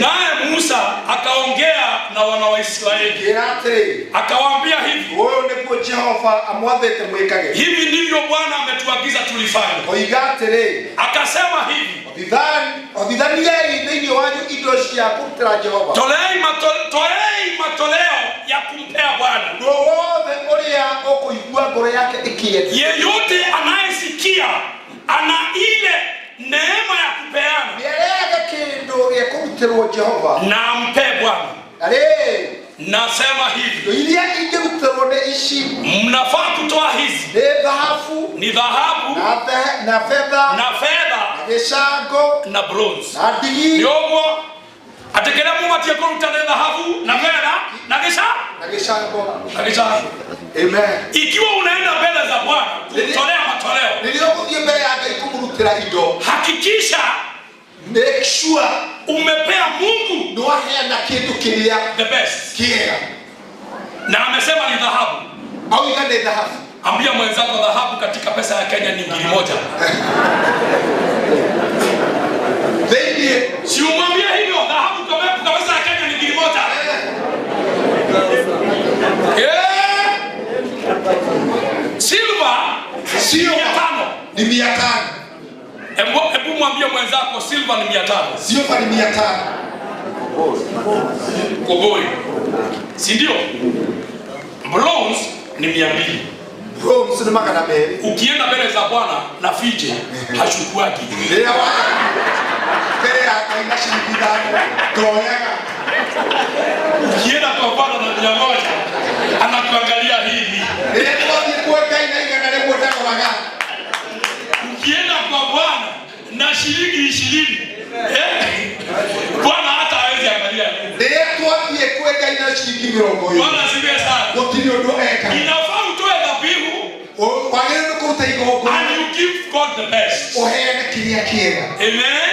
Naye Musa akaongea na wana wa Israeli akawaambia hivi, hivi ndivyo Bwana ametuagiza tulifanye. Akasema hivi, toleeni matoleo ya kumpea Bwana. Yeyote anayesikia ana ile neema ya kupeana na mpe Bwana. Nasema hivi, mnafaa kutoa hizi ni dhahabu na fedha na bronze. Nyogo atekele mu matie ko utane dhahabu na fedha na gishango. Amen. Ikiwa unaenda mbele za Bwana kutolea matoleo, hakikisha make sure umepea Mungu the best. Na amesema ni dhahabu. Au igande dhahabu. Ambia mwenzako dhahabu katika pesa ya Kenya ni 1,000. Si umwambie hivyo, dhahabu kwa pesa ya Kenya ni 1,000. Silver sio 500, ni 500. Hebu mwambie mwenzako silver ni 500. Silver ni 500. Kogoi. Si ndio? Bronze ni 200. Bronze ni magana 200. Ukienda mbele za Bwana na fije hashukuaki. Ndio wana. Kile akaenda shilingi 5 toyaga. Ukienda kwa Bwana na 100 anakuangalia hivi. Ile kwa kuweka inaingia na leo tano waga. Ukienda kwa Bwana na shilingi 20, Bwana hata hawezi angalia. Ndio tuambie kuweka ina shilingi 20. Bwana asifiwe sana. Wotinio ndo eka. Inafaa utoe dhabihu. Kwa nini kuta iko? And you give God the best. Oheane kilia kiega. Amen.